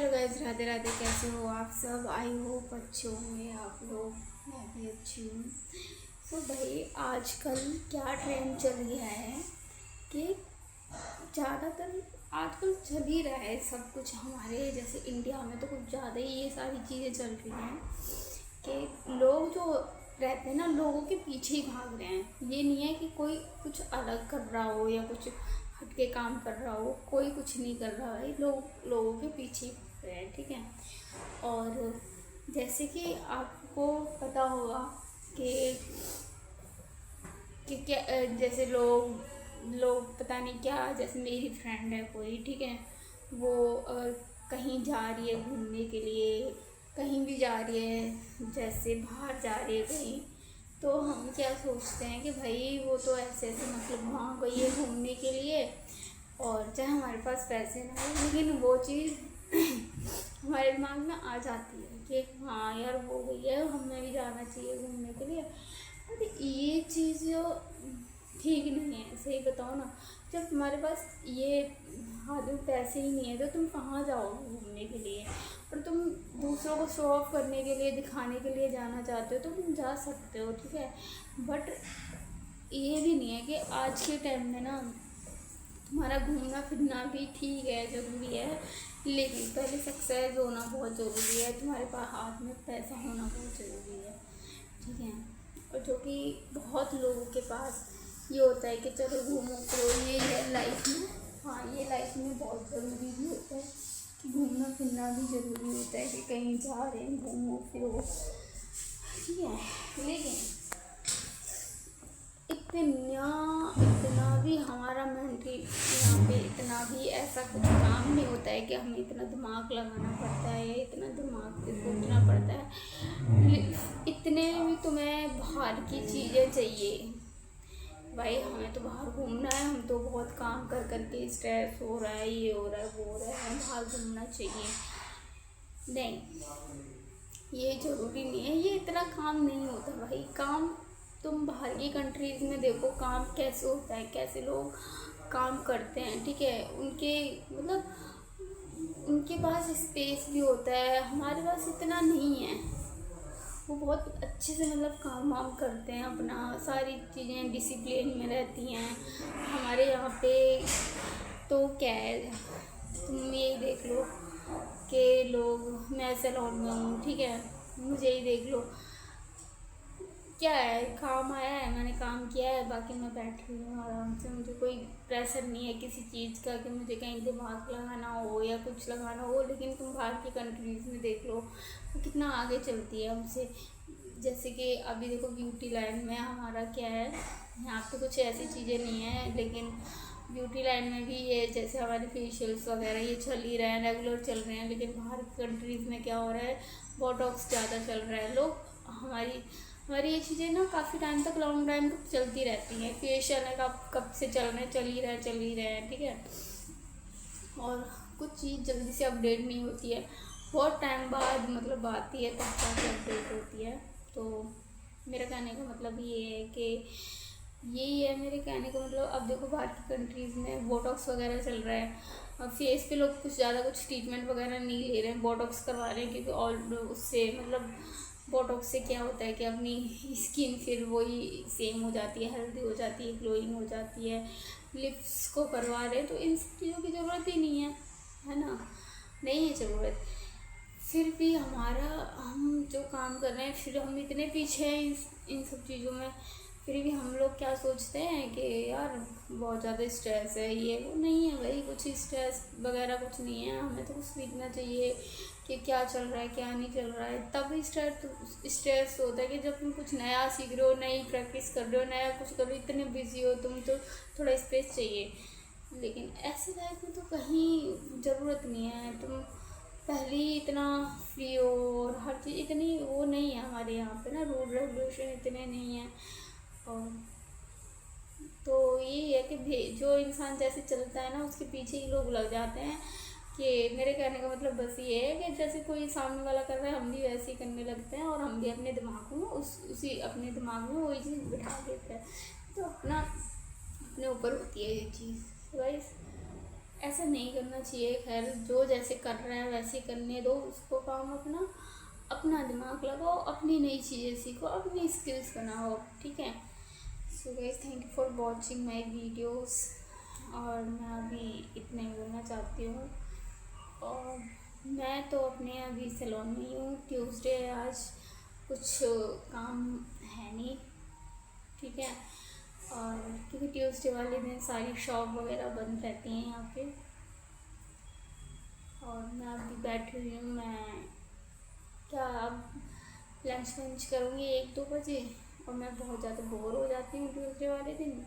Hello guys, Radhe Radhe. कैसे हो आप सब? आई होप अच्छे होंगे आप लोग। मैं भी अच्छी हूँ। तो भाई आजकल क्या ट्रेंड चल गया है कि ज़्यादातर आजकल चल ही रहा है सब कुछ। हमारे जैसे इंडिया में तो कुछ ज़्यादा ही ये सारी चीज़ें चल रही हैं कि लोग जो रहते हैं ना, लोगों के पीछे ही भाग रहे हैं। ये नहीं है कि कोई कुछ अलग कर रहा हो या कुछ हटके काम कर रहा हो, कोई कुछ नहीं कर रहा है। लोग लोगों के पीछे ही भाग रहे हैं, ठीक है। और जैसे कि आपको पता होगा कि क्या जैसे लोग लोग पता नहीं क्या, जैसे मेरी फ्रेंड है कोई, ठीक है, वो कहीं जा रही है घूमने के लिए, कहीं भी जा रही है, जैसे बाहर जा रही है कहीं, तो हम क्या सोचते हैं कि भाई वो तो ऐसे ऐसे मतलब वहाँ गई है घूमने के लिए, और चाहे हमारे पास पैसे ना हो, लेकिन वो चीज़ हमारे दिमाग में आ जाती है कि हाँ यार वो गई है, हमें भी जाना चाहिए घूमने के लिए। अरे ये चीज़ जो ठीक नहीं है, सही बताओ ना। जब तुम्हारे पास ये हाथ में पैसे ही नहीं है तो तुम कहाँ जाओगे घूमने के लिए? और तुम दूसरों को शो ऑफ करने के लिए, दिखाने के लिए जाना चाहते हो तो तुम जा सकते हो, ठीक है। बट ये भी नहीं है कि आज के टाइम में ना तुम्हारा घूमना फिरना भी ठीक है, ज़रूरी है, लेकिन पहले सक्सेस होना बहुत ज़रूरी है, तुम्हारे पास हाथ में पैसा होना बहुत ज़रूरी है, ठीक है। और जो कि बहुत लोगों के पास ये होता है कि चलो घूमो फिरो, ये है लाइफ में। हाँ, ये लाइफ में बहुत ज़रूरी भी होता है कि घूमना फिरना भी ज़रूरी होता है कि कहीं जा रहे हैं घूमो फिरो, ठीक है। लेकिन इतना भी हमारा मेंटली यहाँ पे इतना भी ऐसा कुछ काम नहीं होता है कि हमें इतना दिमाग लगाना पड़ता है, इतना दिमाग से सोचना पड़ता है। इतने भी तुम्हें बाहर की चीज़ें चाहिए भाई। हमें तो बाहर घूमना है, हम तो बहुत काम कर करके स्ट्रेस हो रहा है, ये हो रहा है, वो हो रहा है, हमें बाहर घूमना चाहिए। नहीं, ये ज़रूरी नहीं है, ये इतना काम नहीं होता भाई। काम तुम बाहर की कंट्रीज़ में देखो काम कैसे होता है, कैसे लोग काम करते हैं, ठीक है। उनके मतलब उनके पास स्पेस भी होता है, हमारे पास इतना नहीं है। वो बहुत अच्छे से मतलब काम वाम करते हैं, अपना सारी चीज़ें डिसिप्लिन में रहती हैं। हमारे यहाँ पे तो क्या है, तुम ये देख लो कि लोग, मैं सैलून में हूँ, ठीक है, मुझे ही देख लो, क्या है, काम आया है, मैंने काम किया है, बाकी मैं बैठ रही हूँ आराम से। मुझे कोई प्रेशर नहीं है किसी चीज़ का कि मुझे कहीं दिमाग लगाना हो या कुछ लगाना हो। लेकिन तुम बाहर की कंट्रीज़ में देख लो वो कितना आगे चलती है हमसे। जैसे कि अभी देखो ब्यूटी लाइन में हमारा क्या है, यहाँ पे कुछ ऐसी चीज़ें नहीं है, लेकिन ब्यूटी लाइन में भी ये जैसे हमारे फेशियल्स वगैरह ये चल ही रहे हैं, रेगुलर चल रहे हैं। लेकिन बाहर की कंट्रीज़ में क्या हो रहा है, बोटॉक्स ज़्यादा चल रहा है। लोग हमारी हमारी ये चीज़ें ना काफ़ी टाइम तक, लॉन्ग टाइम तक चलती रहती हैं। फेशियल है कब से चल रहे हैं, चल ही रहे हैं, ठीक है। और कुछ चीज़ जल्दी से अपडेट नहीं होती है, बहुत टाइम बाद मतलब आती है तब जाके अपडेट होती है। तो मेरा कहने का मतलब ये है कि यही है मेरे कहने का मतलब। अब देखो बाहर की कंट्रीज़ में बोटॉक्स वगैरह चल रहा है, अब फेस पे लोग कुछ ज़्यादा कुछ ट्रीटमेंट वगैरह नहीं ले रहे हैं, बोटॉक्स करवा रहे हैं। क्योंकि और उससे मतलब बोटॉक्स से क्या होता है कि अपनी स्किन फिर वही सेम हो जाती है, हेल्दी हो जाती है, ग्लोइंग हो जाती है। लिप्स को करवा रहे हैं, तो इन सब चीज़ों की ज़रूरत ही नहीं है ना, नहीं है ज़रूरत। फिर भी हमारा, हम जो काम कर रहे हैं, फिर हम इतने पीछे हैं इन सब चीज़ों में, फिर भी हम लोग क्या सोचते हैं कि यार बहुत ज़्यादा स्ट्रेस है, ये वो। नहीं है भाई, कुछ स्ट्रेस वगैरह कुछ नहीं है। हमें तो कुछ सीखना चाहिए कि क्या चल रहा है क्या नहीं चल रहा है। तब स्ट्रेस होता है कि जब तुम कुछ नया सीख रहे हो, नई प्रैक्टिस कर रहे हो, नया कुछ कर रहे हो, इतने बिजी हो तुम, तो थोड़ा स्पेस चाहिए। लेकिन ऐसी लाइफ में तो कहीं ज़रूरत नहीं है। तुम पहले ही इतना फ्री हो और हर चीज़ इतनी वो नहीं है हमारे यहाँ पे ना, रूल रेगुलेशन इतने नहीं हैं। और तो यही है कि जो इंसान जैसे चलता है ना, उसके पीछे ही लोग लग जाते हैं। कि मेरे कहने का मतलब बस ये है कि जैसे कोई सामने वाला कर रहा है, हम भी वैसे ही करने लगते हैं, और हम भी अपने दिमाग में उसी अपने दिमाग में वही चीज़ बिठा देते हैं। तो अपने ऊपर होती है ये चीज़। गाइस ऐसा नहीं करना चाहिए। खैर जो जैसे कर रहा है वैसे करने दो उसको काम अपना, अपना दिमाग लगाओ, अपनी नई चीज़ें सीखो, अपनी स्किल्स बनाओ, ठीक है। So guys thank you for watching my videos. और मैं अभी इतना ही बोलना चाहती हूँ। और मैं तो अपने अभी सैलून में ही हूँ, ट्यूसडे है आज, कुछ काम है नहीं, ठीक है। और क्योंकि ट्यूसडे वाले दिन सारी शॉप वगैरह बंद रहती हैं यहाँ पे। और मैं अभी बैठी हुई हूँ, मैं क्या अब लंच वंच करूँगी 1-2 बजे। और मैं बहुत ज़्यादा बोर हो जाती हूँ ट्यूसडे वाले दिन।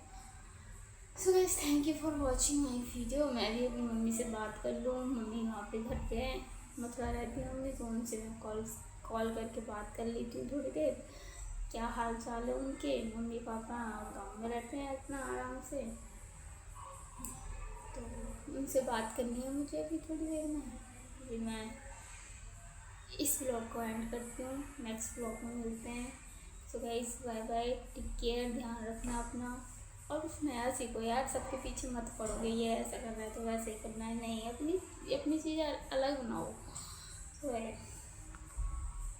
So guys thank you for watching my video. मैं भी अपनी मम्मी से बात कर लूँ, मम्मी वहाँ पे घर पे हैं, मथुरा रहती है मम्मी, तो उनसे मैं कॉल करके बात कर लेती हूँ थोड़ी देर, क्या हाल चाल है उनके। मम्मी पापा गाँव में रहते हैं अपना आराम से, तो उनसे बात करनी है मुझे अभी थोड़ी देर में। अभी मैं इस व्लॉग को एंड करती हूँ, नेक्स्ट व्लॉग में मिलते हैं। So guys bye bye, take care, ध्यान रखना अपना। और कुछ नया सीखो यार, सबके पीछे मत पड़ोगे, ये ऐसा करना है तो वैसे ही करना है, नहीं अपनी अपनी चीज़ें अलग बनाओ। तो